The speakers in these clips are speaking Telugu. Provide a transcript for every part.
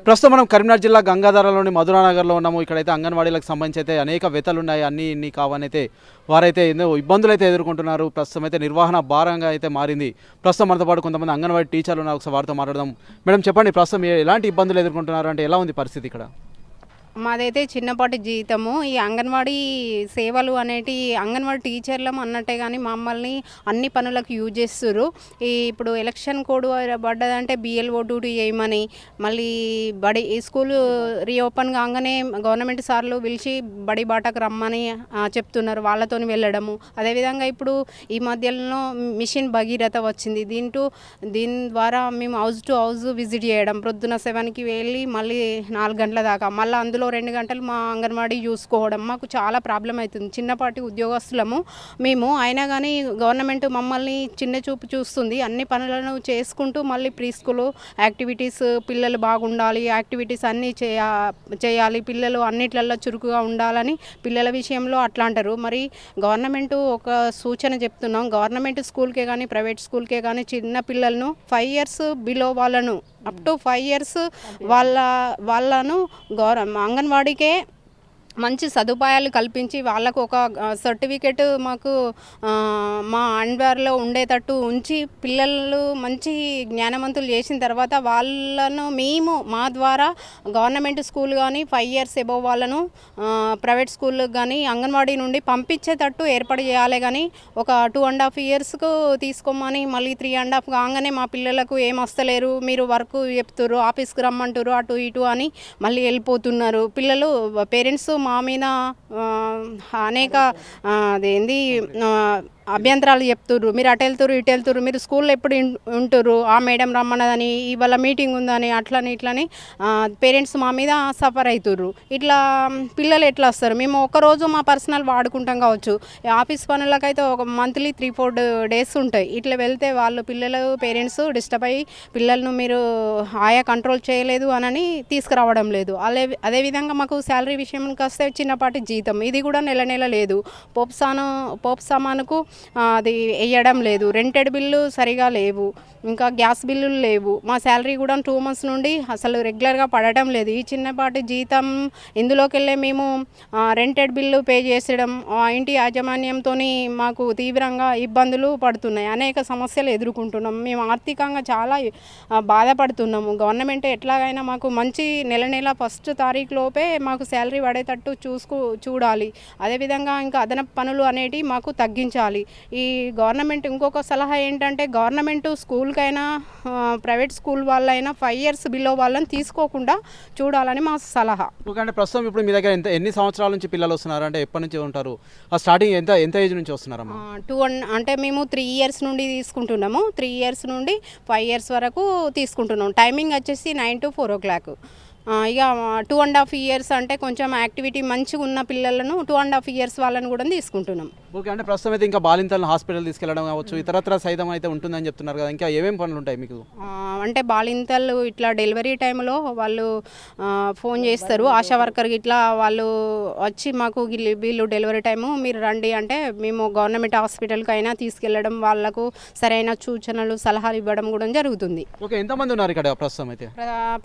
ప్రస్తుతం మనం కరీంనగర్ జిల్లా గంగాధరలోని మధురానగర్లో ఉన్నాము. ఇక్కడైతే అంగన్వాడీలకు సంబంధించి అయితే అనేక వెతలు ఉన్నాయి, అన్నీ ఇన్ని కావనైతే వారైతే ఎన్నో ఇబ్బందులు అయితే ఎదుర్కొంటున్నారు. ప్రస్తుతం అయితే నిర్వహణ భారంగా అయితే మారింది. ప్రస్తుతం మనతో పాటు కొంతమంది అంగన్వాడీ టీచర్లు ఉన్నారు, ఒకసారి వారితో మాట్లాడదాం. మేడం చెప్పండి, ప్రస్తుతం ఎలాంటి ఇబ్బందులు ఎదుర్కొంటున్నారు, అంటే ఎలా ఉంది పరిస్థితి ఇక్కడ? మాదైతే చిన్నపాటి జీతము. ఈ అంగన్వాడీ సేవలు అనేటి అంగన్వాడీ టీచర్లం అన్నట్టే కానీ మమ్మల్ని అన్ని పనులకు యూజ్ చేస్తుర్రు. ఇప్పుడు ఎలక్షన్ కోడ్ పడ్డదంటే బిఎల్ఓ డ్యూటీ చేయమని, మళ్ళీ ఈ స్కూలు రీఓపెన్ కాగానే గవర్నమెంట్ సార్లు పిలిచి బడి బాటకు రమ్మని చెప్తున్నారు, వాళ్ళతోని వెళ్ళడము. అదేవిధంగా ఇప్పుడు ఈ మధ్యలో మిషన్ భగీరథ వచ్చింది. దీని ద్వారా మేము హౌస్ టు హౌస్ విజిట్ చేయడం, ప్రొద్దున 7కి వెళ్ళి మళ్ళీ 4 గంటల దాకా, మళ్ళీ అందులో 2 గంటలు మా అంగన్వాడీ చూసుకోవడం. మాకు చాలా ప్రాబ్లం అవుతుంది. చిన్నపాటి ఉద్యోగస్తులము మేము, అయినా కానీ గవర్నమెంట్ మమ్మల్ని చిన్న చూపు చూస్తుంది. అన్ని పనులను చేసుకుంటూ మళ్ళీ ప్రీ స్కూల్ యాక్టివిటీస్, పిల్లలు బాగుండాలి, యాక్టివిటీస్ అన్నీ చేయాలి, పిల్లలు అన్నిట్లలో చురుకుగా ఉండాలని పిల్లల విషయంలో అట్లా అంటారు. మరి గవర్నమెంట్ ఒక సూచన చెప్తున్నాం, గవర్నమెంట్ స్కూల్కే కానీ ప్రైవేట్ స్కూల్కే కానీ చిన్న పిల్లలను 5 years బిలో వాళ్ళను అప్ టు 5 years వాళ్ళను అంగన్వాడీకే మంచి సదుపాయాలు కల్పించి వాళ్ళకు ఒక సర్టిఫికెట్ మాకు మా అండర్లో ఉండేటట్టు ఉంచి పిల్లలు మంచి జ్ఞానవంతులు చేసిన తర్వాత వాళ్ళను మేము మా ద్వారా గవర్నమెంట్ స్కూల్ కానీ 5 years అబోవ్ వాళ్ళను ప్రైవేట్ స్కూళ్ళకి కానీ అంగన్వాడీ నుండి పంపించేటట్టు ఏర్పాటు చేయాలి. కానీ ఒక 2.5 yearsకు తీసుకోమని మళ్ళీ 3.5 కాగానే మా పిల్లలకు ఏం వస్తలేరు, మీరు వర్క్ చెప్తున్నారు, ఆఫీస్కి రమ్మంటారు, అటు ఇటు అని మళ్ళీ వెళ్ళిపోతున్నారు పిల్లలు. పేరెంట్స్ మా మీద అనేక అదేంది అభ్యంతరాలు చెప్తుర్రు, మీరు అటు వెళ్తురు ఇటు వెళ్తురు, మీరు స్కూల్లో ఎప్పుడు ఉంటురు, ఆ మేడం రమ్మన్నదని, ఇవాళ మీటింగ్ ఉందని, అట్లని ఇట్లని పేరెంట్స్ మా మీద సఫర్ అవుతుర్రు. ఇట్లా పిల్లలు ఎట్లా వస్తారు? మేము ఒకరోజు మా పర్సనల్ వాడుకుంటాం కావచ్చు, ఆఫీస్ పనులకైతే ఒక మంత్లీ 3-4 days ఉంటాయి. ఇట్లా వెళ్తే వాళ్ళు పిల్లలు పేరెంట్స్ డిస్టర్బ్ అయ్యి పిల్లలను మీరు ఆయా కంట్రోల్ చేయలేదు అని తీసుకురావడం లేదు. అదేవిధంగా మాకు శాలరీ విషయానికి వస్తే చిన్నపాటి జీతం, ఇది కూడా నెల లేదు. పోపు సామానుకు అది వేయడం లేదు, రెంటెడ్ బిల్లు సరిగా లేవు, ఇంకా గ్యాస్ బిల్లులు లేవు. మా శాలరీ కూడా 2 months నుండి అసలు రెగ్యులర్గా పడటం లేదు. ఈ చిన్నపాటి జీతం ఇందులోకి వెళ్ళే మేము రెంటెడ్ బిల్లు పే చేసడం, ఇంటి యాజమాన్యంతో మాకు తీవ్రంగా ఇబ్బందులు పడుతున్నాయి, అనేక సమస్యలు ఎదుర్కొంటున్నాం. మేము ఆర్థికంగా చాలా బాధపడుతున్నాము. గవర్నమెంట్ ఎట్లాగైనా మాకు మంచి నెల 1st తారీఖులోపే మాకు శాలరీ పడేటట్టు చూడాలి. అదేవిధంగా ఇంకా అదనపు పనులు అనేటివి మాకు తగ్గించాలి. ఈ గవర్నమెంట్ ఇంకొక సలహా ఏంటంటే, గవర్నమెంట్ స్కూల్కైనా ప్రైవేట్ స్కూల్ వాళ్ళైనా 5 years బిలో వాళ్ళని తీసుకోకుండా చూడాలని మా సలహా. ఎందుకంటే ప్రస్తుతం ఇప్పుడు మీ దగ్గర ఎన్ని సంవత్సరాల నుంచి పిల్లలు వస్తున్నారు, అంటే ఎప్పటి నుంచి ఉంటారు? స్టార్టింగ్ ఎంత ఏజ్ నుంచి వస్తున్నారమ్మా? అంటే మేము 3 years నుండి తీసుకుంటున్నాము. 3 years నుండి 5 years వరకు తీసుకుంటున్నాం. టైమింగ్ వచ్చేసి 9 to 4 o'clock. ఇక 2.5 years అంటే కొంచెం యాక్టివిటీ మంచిగా ఉన్న పిల్లలను 2.5 years వాళ్ళని కూడా తీసుకుంటున్నాం. ఓకే, అంటే ప్రస్తుతం అయితే ఇంకా బాలింతలను హాస్పిటల్ తీసుకెళ్ళడం కావచ్చు, ఇతరత్ర సైతం అయితే ఉంటుందని చెప్తున్నారు కదా, ఇంకా ఏమేమి పనులు ఉంటాయి మీకు? అంటే బాలింతలు ఇట్లా డెలివరీ టైంలో వాళ్ళు ఫోన్ చేస్తారు, ఆశా వర్కర్కి ఇట్లా వాళ్ళు వచ్చి మాకు వీళ్ళు డెలివరీ టైము మీరు రండి అంటే మేము గవర్నమెంట్ హాస్పిటల్కి అయినా తీసుకెళ్ళడం, వాళ్ళకు సరైన సూచనలు సలహాలు ఇవ్వడం కూడా జరుగుతుంది. ఓకే, ఎంతమంది ఉన్నారు ఇక్కడ ప్రస్తుతం అయితే?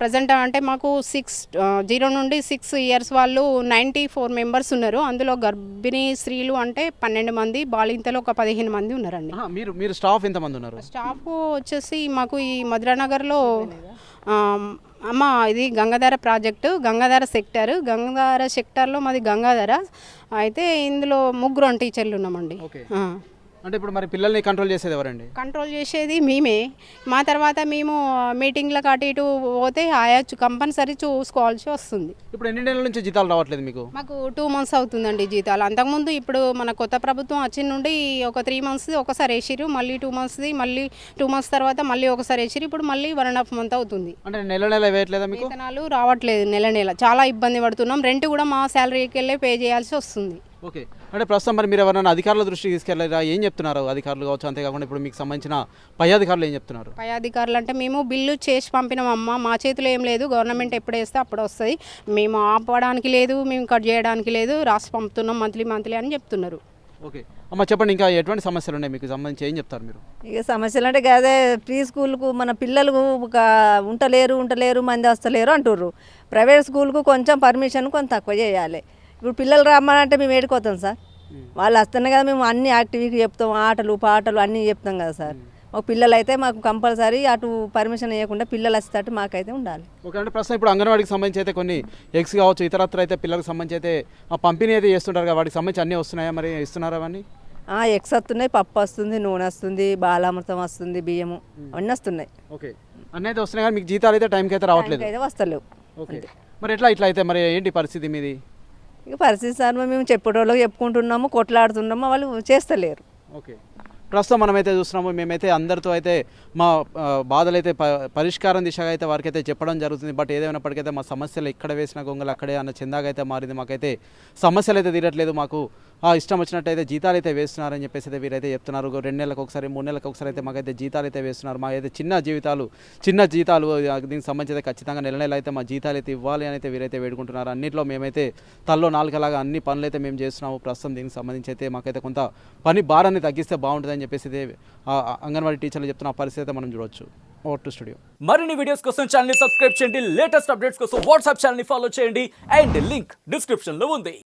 ప్రజెంట్ అంటే మాకు 0 నుండి 6 years వాళ్ళు 94 members ఉన్నారు. అందులో గర్భిణీ స్త్రీలు అంటే 12 మంది, బాలింతలు ఒక 15 మంది ఉన్నారండి. మీరు స్టాఫ్ ఎంతమంది ఉన్నారు? స్టాఫ్ వచ్చేసి మాకు ఈ మధురానగర్లో ఇది గంగాధర ప్రాజెక్టు, గంగాధర సెక్టార్లో మాది గంగాధర. అయితే ఇందులో 3 టీచర్లు ఉన్నామండి. అంటే ఇప్పుడు మరి పిల్లల్ని కంట్రోల్ చేసేది ఎవరండి? కంట్రోల్ చేసేది మేమే. మా తర్వాత మేము మీటింగ్లకు అటు ఇటు పోతే ఆయా కంపల్సరీ చూసుకోవాల్సి వస్తుంది. ఇప్పుడు ఎన్ని నెలల నుంచి జీతాలు రావట్లేదు మీకు? మాకు 2 months అవుతుందండి జీతాలు. అంతకుముందు ఇప్పుడు మన కొత్త ప్రభుత్వం వచ్చిన నుండి ఒక 3 months ఒకసారి వేసిరు, మళ్ళీ 2 months, మళ్ళీ 2 months తర్వాత మళ్ళీ ఒకసారి వేసిరు. ఇప్పుడు మళ్ళీ 1.5 month అవుతుంది. అంటే నెల వేయట్లేదా మీకు? వేతనాలు రావట్లేదు నెల. చాలా ఇబ్బంది పడుతున్నాం. రెంట్ కూడా మా శాలరీకి వెళ్ళే పే చేయాల్సి వస్తుంది. ఓకే, అంటే ప్రస్తుతం మరి మీరు ఎవరైనా అధికారుల దృష్టికి తీసుకెళ్ళారా? ఏం చెప్తున్నారు అధికారులు కావచ్చు, అంతేకాకుండా ఇప్పుడు మీకు సంబంధించిన పై అధికారులు ఏం చెప్తున్నారు? పై అధికారులు అంటే మేము బిల్లు చేసి పంపినామమ్మా, మా చేతిలో ఏం లేదు, గవర్నమెంట్ ఎప్పుడు వేస్తే అప్పుడు వస్తుంది, మేము ఆపడానికి లేదు, మేము కట్ చేయడానికి లేదు, రాసి పంపుతున్నాం మంత్లీ అని చెప్తున్నారు. ఓకే అమ్మ చెప్పండి, ఇంకా ఎటువంటి సమస్యలు ఉన్నాయి మీకు సంబంధించి ఏం చెప్తారు మీరు? ఇక సమస్యలు అంటే అదే ప్రీ స్కూల్కు మన పిల్లలు ఒక ఉండలేరు మంది వస్తలేరు అంటుర్రు. ప్రైవేట్ స్కూల్కు కొంచెం పర్మిషన్ కొంచెం తక్కువ చేయాలి. ఇప్పుడు పిల్లలు రమ్మనంటే మేము ఏడుకోతాం సార్, వాళ్ళు వస్తేనే కదా మేము అన్ని యాక్టివిటీ చెప్తాం, ఆటలు పాటలు అన్నీ చెప్తాం కదా సార్. మాకు పిల్లలు అయితే మాకు కంపల్సరీ అటు పర్మిషన్ ఇవ్వకుండా పిల్లలు వచ్చేటట్టు మాకైతే ఉండాలి. ఓకే, అంటే ప్రస్తుతం ఇప్పుడు అంగన్వాడికి సంబంధించి అయితే కొన్ని ఎగ్స్ కావచ్చు, ఇతరత్ర అయితే పిల్లలకు సంబంధించి అయితే ఆ పంపిణీ అయితే చేస్తుంటారు కదా, వాటికి సంబంధించి అన్నీ వస్తున్నాయా, మరి ఇస్తున్నారా అవన్నీ? ఎగ్స్ వస్తున్నాయి, పప్పు వస్తుంది, నూనె వస్తుంది, బాలామృతం వస్తుంది, బియ్యము అన్నీ వస్తున్నాయి. ఓకే, అన్నీ అయితే వస్తున్నాయి కానీ మీకు జీతాలు అయితే టైంకి అయితే రావట్లేదు. అయితే వస్తలేవు. ఓకే, మరి ఇట్లా అయితే మరి ఏంటి పరిస్థితి మీది? ఇక పరిస్థితి సార్ మేము చెప్పేటోళ్ళకి చెప్పుకుంటున్నాము, కొట్లాడుతున్నాము, వాళ్ళు చేస్తలేరు. ఓకే, ప్రస్తుతం మనమైతే చూస్తున్నాము, మేమైతే అందరితో అయితే మా బాధలు అయితే పరిష్కారం దిశగా అయితే వారికి అయితే చెప్పడం జరుగుతుంది. బట్ ఏదేమైనప్పటికైతే మా సమస్యలు ఇక్కడ వేసిన గొంగలు అక్కడే అన్న చందాగా అయితే మారింది. మాకైతే సమస్యలు అయితే తీరట్లేదు, మాకు ఇష్టం వచ్చినట్టయితే జీతాలు అయితే వేస్తున్నారని చెప్పేసి అయితే వీరైతే చెప్తున్నారు. 2 నెలలకు ఒకసారి 3 నెలలకు ఒకసారి అయితే మాకైతే జీతాలు అయితే వేస్తున్నారు. మా అయితే చిన్న జీతాలు దీనికి సంబంధించి అయితే ఖచ్చితంగా నెల అయితే మా జీతాలు అయితే ఇవ్వాలి అని అయితే వీరైతే వేడుకుంటున్నారు. అన్నింటిలో మేమైతే తల్లో నాలుగలాగా అన్ని పనులు అయితే మేము చేస్తున్నాము. ప్రస్తుతం దీనికి సంబంధించి అయితే మాకైతే కొంత పని భారాన్ని తగ్గిస్తే బాగుంటుందని చెప్పేసి అయితే అంగన్వాడీ టీచర్లు చెప్తున్న పరిస్థితి అయితే మనం చూడవచ్చు. Over to studio. మరిన్ని వీడియోస్ కోసం ఛానల్ ని సబ్స్క్రైబ్ చేయండి, లేటెస్ట్ అప్డేట్స్ కోసం వాట్సాప్ ఛానల్ ని ఫాలో చేయండి అండ్ లింక్ డిస్క్రిప్షన్ లో ఉంది.